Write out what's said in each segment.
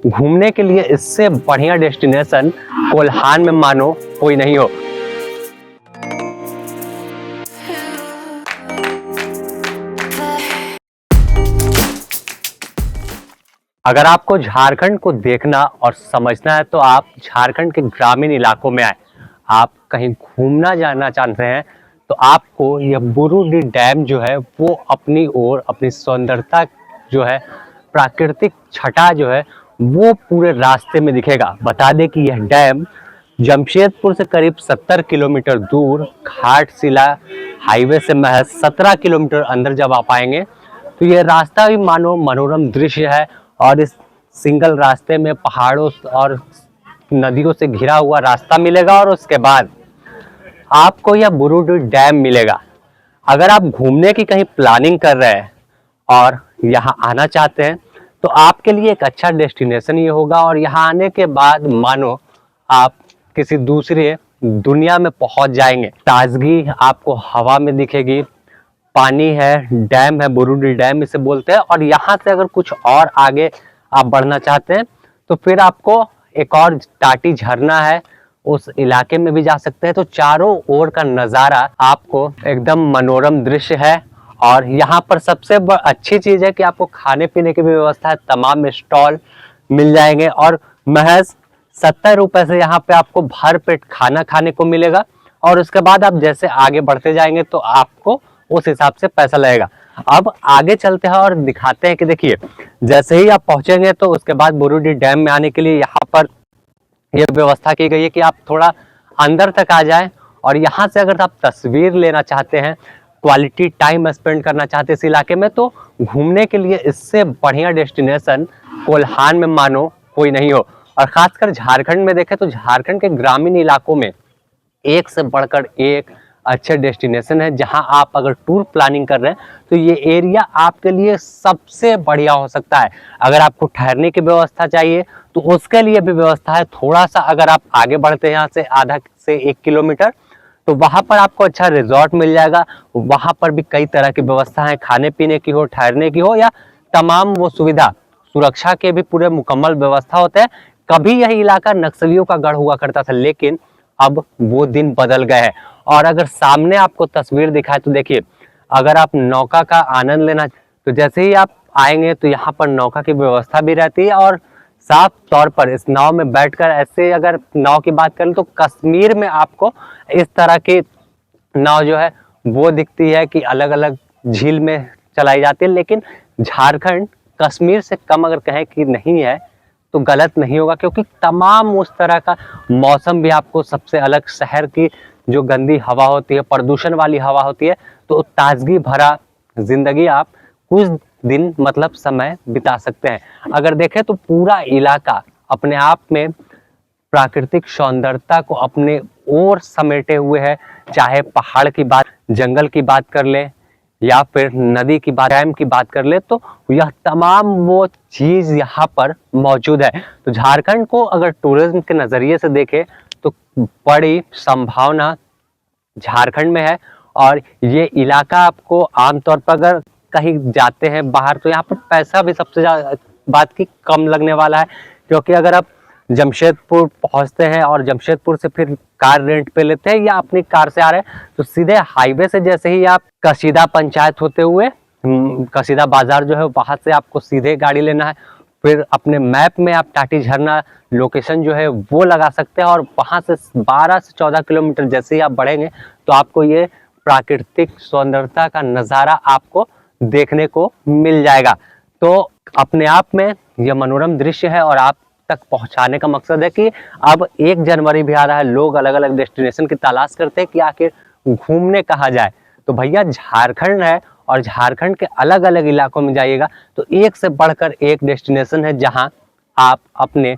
घूमने के लिए इससे बढ़िया डेस्टिनेशन कोल्हान में मानो कोई नहीं हो। अगर आपको झारखंड को देखना और समझना है तो आप झारखंड के ग्रामीण इलाकों में आए। आप कहीं घूमना जाना चाहते हैं तो आपको यह बुरुडी डैम जो है वो अपनी ओर अपनी सौंदर्यता जो है, प्राकृतिक छटा जो है वो पूरे रास्ते में दिखेगा। बता दें कि यह डैम जमशेदपुर से करीब 70 किलोमीटर दूर घाटशिला हाईवे से महज 17 किलोमीटर अंदर जब आप आएंगे तो यह रास्ता भी मानो मनोरम दृश्य है। और इस सिंगल रास्ते में पहाड़ों और नदियों से घिरा हुआ रास्ता मिलेगा और उसके बाद आपको यह बुरुडी डैम मिलेगा। अगर आप घूमने की कहीं प्लानिंग कर रहे हैं और यहाँ आना चाहते हैं तो आपके लिए एक अच्छा डेस्टिनेशन ये होगा। और यहाँ आने के बाद मानो आप किसी दूसरे दुनिया में पहुंच जाएंगे। ताजगी आपको हवा में दिखेगी, पानी है, डैम है, बुरुडी डैम इसे बोलते हैं। और यहाँ से अगर कुछ और आगे आप बढ़ना चाहते हैं तो फिर आपको एक और टाटी झरना है, उस इलाके में भी जा सकते हैं। तो चारों ओर का नज़ारा आपको एकदम मनोरम दृश्य है। और यहाँ पर सबसे अच्छी चीज़ है कि आपको खाने पीने की भी व्यवस्था है, तमाम स्टॉल मिल जाएंगे और महज 70 रुपए से यहाँ पे आपको भर पेट खाना खाने को मिलेगा। और उसके बाद आप जैसे आगे बढ़ते जाएंगे तो आपको उस हिसाब से पैसा लगेगा। अब आगे चलते हैं और दिखाते हैं कि देखिए, जैसे ही आप पहुंचेंगे तो उसके बाद बुरुडी डैम में आने के लिए यहाँ पर यह व्यवस्था की गई है कि आप थोड़ा अंदर तक आ जाएं। और यहाँ से अगर आप तस्वीर लेना चाहते हैं, क्वालिटी टाइम स्पेंड करना चाहते हैं इस इलाके में, तो घूमने के लिए इससे बढ़िया डेस्टिनेशन कोल्हान में मानो कोई नहीं हो। और खासकर झारखंड में देखें तो झारखंड के ग्रामीण इलाकों में एक से बढ़कर एक अच्छे डेस्टिनेशन है। जहां आप अगर टूर प्लानिंग कर रहे हैं तो ये एरिया आपके लिए सबसे बढ़िया हो सकता है। अगर आपको ठहरने की व्यवस्था चाहिए तो उसके लिए भी व्यवस्था है। थोड़ा सा अगर आप आगे बढ़ते हैं यहाँ से आधा से 1 किलोमीटर तो वहां पर आपको अच्छा रिजॉर्ट मिल जाएगा। वहां पर भी कई तरह की व्यवस्था है, खाने पीने की हो, ठहरने की हो, या तमाम वो सुविधा, सुरक्षा के भी पूरे मुकम्मल व्यवस्था होते हैं। कभी यह इलाका नक्सलियों का गढ़ हुआ करता था, लेकिन अब वो दिन बदल गए हैं। और अगर सामने आपको तस्वीर दिखाए तो देखिए, अगर आप नौका का आनंद लेना तो जैसे ही आप आएंगे तो यहाँ पर नौका की व्यवस्था भी रहती है। और साफ तौर पर इस नाव में बैठकर, ऐसे अगर नाव की बात करें तो कश्मीर में आपको इस तरह की नाव जो है वो दिखती है कि अलग अलग झील में चलाई जाती है। लेकिन झारखंड कश्मीर से कम अगर कहें कि नहीं है तो गलत नहीं होगा, क्योंकि तमाम उस तरह का मौसम भी आपको सबसे अलग, शहर की जो गंदी हवा होती है, प्रदूषण वाली हवा होती है, तो ताजगी भरा जिंदगी आप कुछ दिन मतलब समय बिता सकते हैं। अगर देखें तो पूरा इलाका अपने आप में प्राकृतिक सौंदर्यता को अपने ओर समेटे हुए है। चाहे पहाड़ की बात, जंगल की बात कर ले या फिर नदी की बात, डैम की बात कर ले, तो यह तमाम वो चीज यहाँ पर मौजूद है। तो झारखंड को अगर टूरिज्म के नजरिए से देखें तो बड़ी संभावना झारखंड में है। और ये इलाका आपको आमतौर पर अगर कहीं जाते हैं बाहर तो यहाँ पर पैसा भी सबसे ज्यादा बात की कम लगने वाला है। क्योंकि अगर आप जमशेदपुर पहुंचते हैं और जमशेदपुर से फिर कार रेंट पे लेते हैं या अपनी कार से आ रहे हैं तो सीधे हाईवे से जैसे ही आप कसीदा पंचायत होते हुए कसीदा बाजार जो है वहां से आपको सीधे गाड़ी लेना है। फिर अपने मैप में आप टाटी झरना लोकेशन जो है वो लगा सकते हैं और वहां से 12 से 14 किलोमीटर जैसे ही आप बढ़ेंगे तो आपको ये प्राकृतिक सौंदर्यता का नज़ारा आपको देखने को मिल जाएगा। तो अपने आप में यह मनोरम दृश्य है और आप तक पहुंचाने का मकसद है कि अब 1 जनवरी भी आ रहा है, लोग अलग अलग डेस्टिनेशन की तलाश करते हैं कि आखिर घूमने कहाँ जाए। तो भैया झारखंड है और झारखंड के अलग अलग इलाकों में जाइएगा तो एक से बढ़कर एक डेस्टिनेशन है जहां आप अपने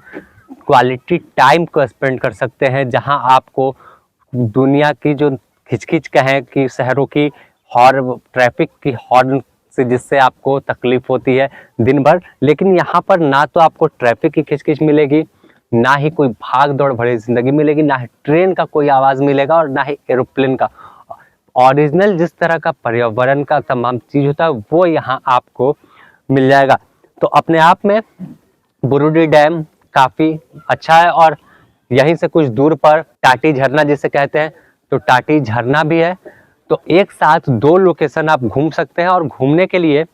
क्वालिटी टाइम को स्पेंड कर सकते हैं। जहां आपको दुनिया की जो खिचखिच कहें कि शहरों की हॉर्न, ट्रैफिक की हॉर्न से जिससे आपको तकलीफ होती है दिन भर, लेकिन यहाँ पर ना तो आपको ट्रैफिक की खिचखिच मिलेगी, ना ही कोई भाग दौड़ भरी जिंदगी मिलेगी, ना ही ट्रेन का कोई आवाज़ मिलेगा और ना ही एरोप्लेन का। ओरिजिनल जिस तरह का पर्यावरण का तमाम चीज़ होता है वो यहाँ आपको मिल जाएगा। तो अपने आप में बुरुडी डैम काफी अच्छा है और यहीं से कुछ दूर पर टाटी झरना जिसे कहते हैं, तो टाटी झरना भी है। तो एक साथ दो लोकेशन आप घूम सकते हैं और घूमने के लिए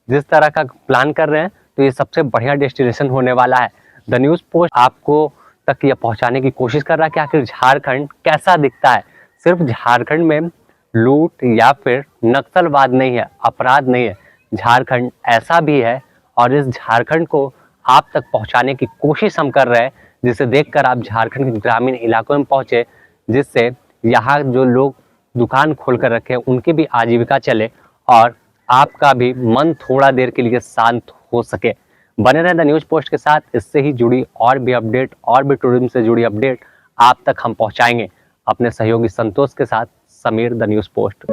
जिस तरह का प्लान कर रहे हैं तो ये सबसे बढ़िया डेस्टिनेशन होने वाला है। द न्यूज़ पोस्ट आपको तक यह पहुंचाने की कोशिश कर रहा है कि आखिर झारखंड कैसा दिखता है। सिर्फ झारखंड में लूट या फिर नक्सलवाद नहीं है, अपराध नहीं है, झारखंड ऐसा भी है और इस झारखंड को आप तक पहुंचाने की कोशिश हम कर रहे हैं, जिसे देखकर आप झारखंड के ग्रामीण इलाकों में पहुंचे, जिससे यहाँ जो लोग दुकान खोल कर रखे हैं उनकी भी आजीविका चले और आपका भी मन थोड़ा देर के लिए शांत हो सके। बने रहें द न्यूज़ पोस्ट के साथ, इससे ही जुड़ी और भी अपडेट और भी टूरिज्म से जुड़ी अपडेट आप तक हम पहुंचाएंगे अपने सहयोगी संतोष के साथ। Sameer, the news post.